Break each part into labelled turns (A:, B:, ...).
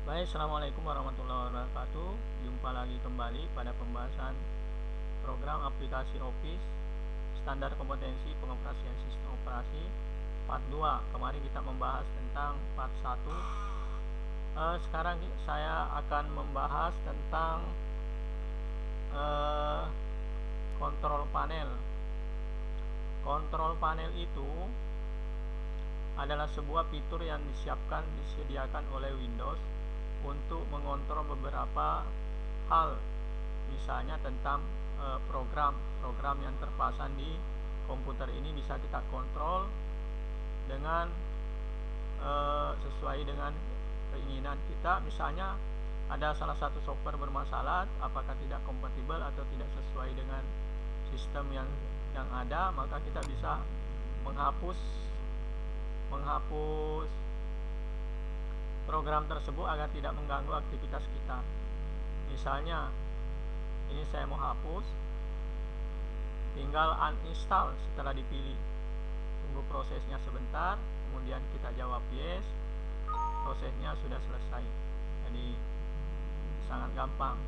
A: Baik, assalamualaikum warahmatullahi wabarakatuh. Jumpa lagi kembali pada pembahasan program aplikasi Office standar kompetensi pengoperasian sistem operasi part 2. Kemarin kita membahas tentang part 1. Sekarang saya akan membahas tentang kontrol panel. Kontrol panel itu adalah sebuah fitur yang disediakan oleh Windows untuk mengontrol beberapa hal, misalnya tentang program yang terpasang di komputer ini bisa kita kontrol dengan sesuai dengan keinginan kita. Misalnya ada salah satu software bermasalah, apakah tidak kompatibel atau tidak sesuai dengan sistem yang ada, maka kita bisa menghapus program tersebut agar tidak mengganggu aktivitas kita. Misalnya ini saya mau hapus, tinggal uninstall setelah dipilih. Tunggu prosesnya sebentar, kemudian kita jawab yes, prosesnya sudah selesai. Jadi sangat gampang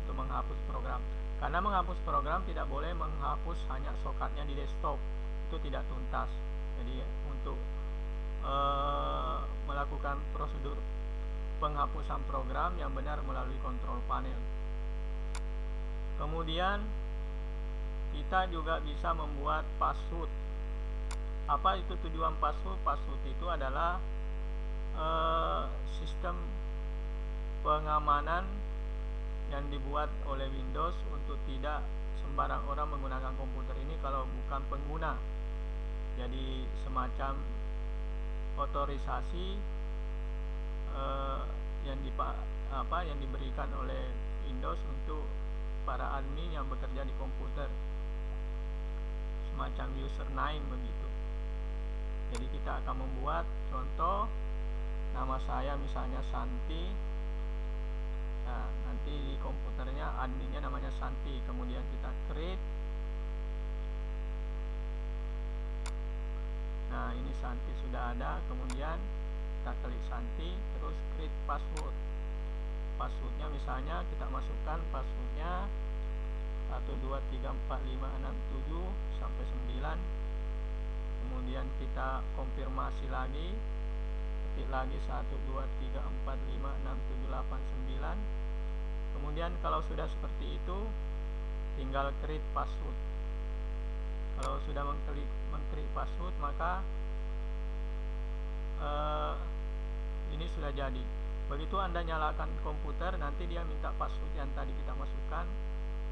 A: untuk menghapus program. Karena menghapus program tidak boleh menghapus hanya shortcutnya di desktop, itu tidak tuntas. Jadi untuk melakukan prosedur penghapusan program yang benar melalui kontrol panel. Kemudian kita juga bisa membuat password. Apa itu tujuan password? Password itu adalah sistem pengamanan yang dibuat oleh Windows untuk tidak sembarang orang menggunakan komputer ini kalau bukan pengguna. Jadi semacam otorisasi yang diberikan oleh Windows untuk para admin yang bekerja di komputer, semacam username begitu. Jadi kita akan membuat contoh, nama saya misalnya Santi. Nah, nanti di komputernya adminnya namanya Santi, kemudian kita create. Nah, ini Santi sudah ada, kemudian kita klik Santi, terus create password. Passwordnya misalnya kita masukkan passwordnya 1234567 sampai 9. Kemudian kita konfirmasi lagi, ketik lagi 123456789. Kemudian kalau sudah seperti itu, tinggal create password. Kalau sudah mengklik password, maka ini sudah jadi. Begitu Anda nyalakan komputer, nanti dia minta password yang tadi kita masukkan,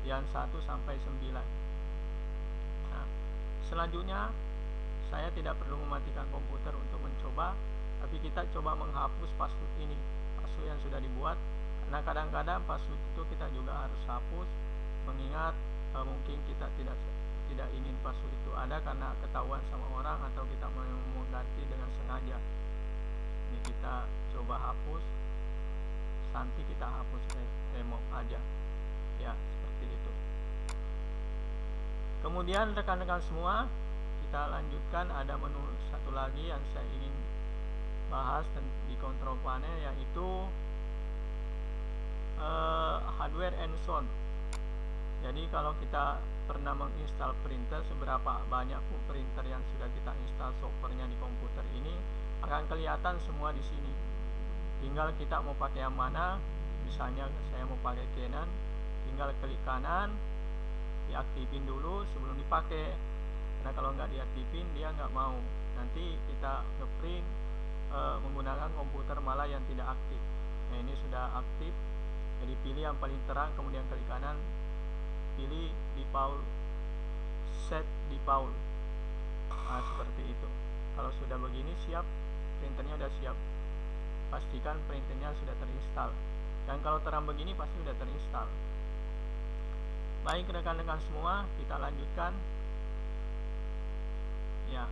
A: yang 1 sampai 9. Nah, selanjutnya saya tidak perlu mematikan komputer untuk mencoba, tapi kita coba menghapus password ini, password yang sudah dibuat. Karena kadang-kadang password itu kita juga harus hapus, mengingat mungkin kita tidak ingin password itu ada karena ketahuan sama orang, atau kita mau mengganti dengan sengaja. Ini kita coba hapus, Santi kita hapus, remove aja ya, seperti itu. Kemudian rekan-rekan semua, kita lanjutkan. Ada menu satu lagi yang saya ingin bahas di kontrol panel, yaitu hardware and sound. Jadi kalau kita pernah menginstal printer, seberapa banyak printer yang sudah kita install softwarenya di komputer ini akan kelihatan semua di sini. Tinggal kita mau pakai yang mana. Misalnya saya mau pakai Canon, tinggal klik kanan, diaktifin dulu sebelum dipakai. Karena kalau nggak diaktifin dia nggak mau. Nanti kita ngeprint menggunakan komputer malah yang tidak aktif. Nah, ini sudah aktif. Jadi pilih yang paling terang, kemudian klik kanan, pilih default, set default. Nah, seperti itu. Kalau sudah begini siap, printernya sudah siap, pastikan printernya sudah terinstall. Dan kalau terang begini pasti sudah terinstall. Baik rekan-rekan semua, kita lanjutkan ya,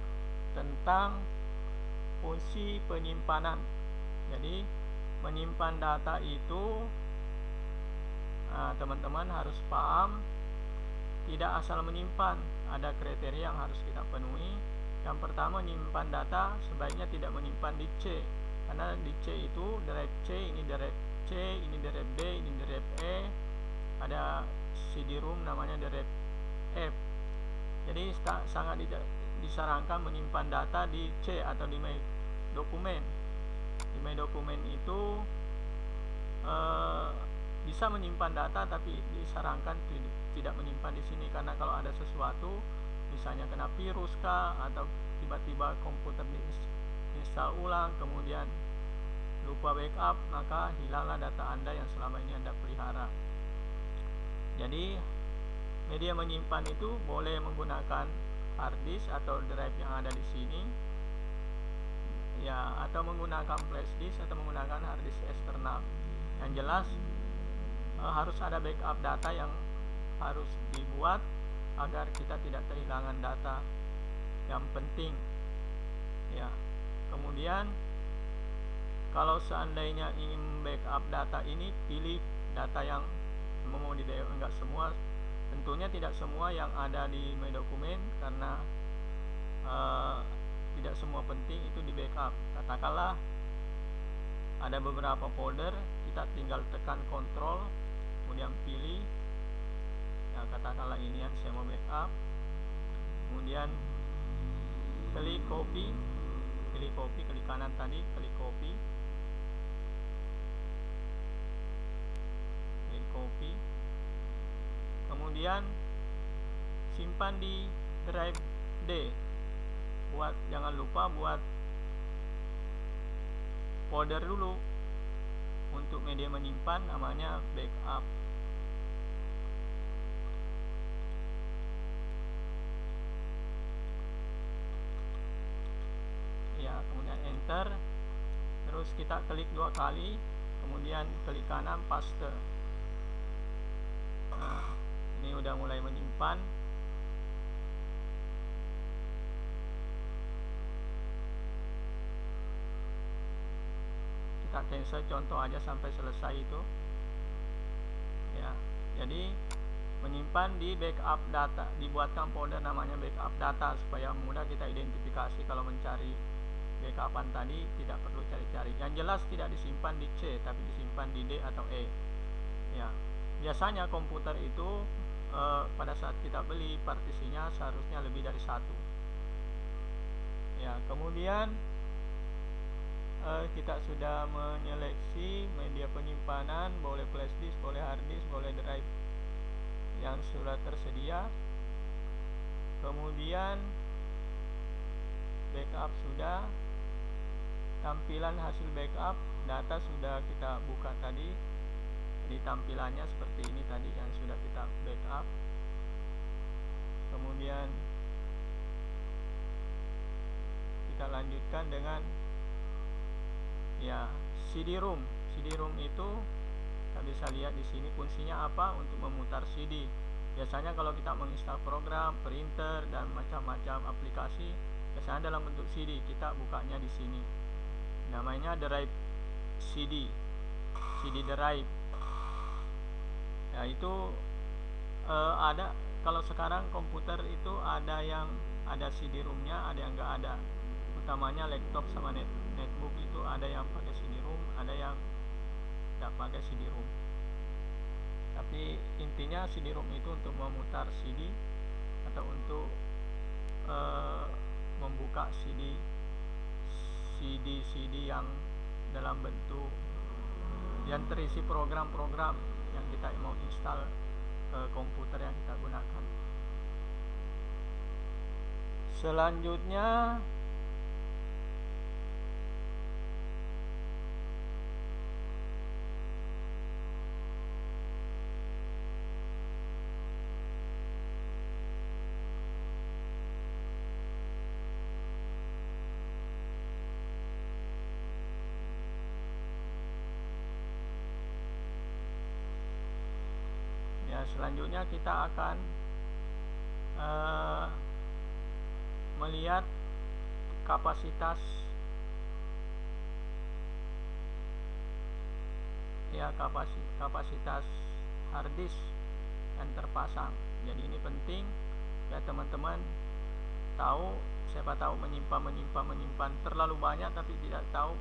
A: tentang fungsi penyimpanan. Jadi menyimpan data itu teman-teman harus paham, tidak asal menyimpan, ada kriteria yang harus kita penuhi. Yang pertama, menyimpan data sebaiknya tidak menyimpan di C, karena di C itu drive C, ini drive C, ini drive D, ini drive E, ada CD-ROM namanya drive F. Jadi sangat disarankan menyimpan data di C atau di My Dokumen. Di My Dokumen itu bisa menyimpan data, tapi disarankan tidak menyimpan di sini, karena kalau ada sesuatu misalnya kena virus kah, atau tiba-tiba komputer diinstal ulang kemudian lupa backup, maka hilanglah data Anda yang selama ini Anda pelihara. Jadi media menyimpan itu boleh menggunakan hard disk atau drive yang ada di sini, ya, atau menggunakan flash disk atau menggunakan hard disk eksternal. Yang jelas harus ada backup data yang harus dibuat agar kita tidak kehilangan data yang penting, ya. Kemudian kalau seandainya ingin backup data ini, pilih data yang mau di backup. Enggak semua, tentunya tidak semua yang ada di My Dokumen, karena tidak semua penting itu di backup. Katakanlah ada beberapa folder, kita tinggal tekan kontrol kemudian pilih, ya, katakanlah ini yang saya mau backup, kemudian klik copy, klik kanan tadi, klik copy, kemudian simpan di drive D. Jangan lupa buat folder dulu untuk media menyimpan, namanya backup. Ya, kemudian enter, terus kita klik 2 kali, kemudian klik kanan paste. Nah, ini udah mulai menyimpan. Kita cancel contoh aja sampai selesai itu, ya. Jadi menyimpan di backup data, dibuatkan folder namanya backup data supaya mudah kita identifikasi kalau mencari backupan tadi, tidak perlu cari-cari. Yang jelas tidak disimpan di C, tapi disimpan di D atau E, ya. Biasanya komputer itu pada saat kita beli, partisinya seharusnya lebih dari 1, ya. Kemudian kita sudah menyeleksi media penyimpanan, boleh flash disk, boleh hard disk, boleh drive yang sudah tersedia. Kemudian backup sudah, tampilan hasil backup data sudah kita buka tadi. Jadi tampilannya seperti ini tadi yang sudah kita backup. Kemudian kita lanjutkan dengan, ya, CD-ROM. CD-ROM itu kita bisa lihat di sini fungsinya apa, untuk memutar CD. Biasanya kalau kita menginstal program, printer dan macam-macam aplikasi, biasanya dalam bentuk CD, kita bukanya di sini. Namanya drive CD drive. Ya, itu ada, kalau sekarang komputer itu ada yang ada CD-ROM-nya, ada yang enggak ada. Utamanya laptop sama netbook itu ada yang pakai CD-ROM, ada yang tidak pakai CD-ROM. Tapi intinya CD-ROM itu untuk memutar CD atau untuk membuka CD yang dalam bentuk yang terisi program-program yang kita mau install ke komputer yang kita gunakan. Selanjutnya selanjutnya kita akan melihat kapasitas, ya, kapasitas hard disk yang terpasang. Jadi ini penting ya teman-teman tahu. Siapa tahu menyimpan terlalu banyak tapi tidak tahu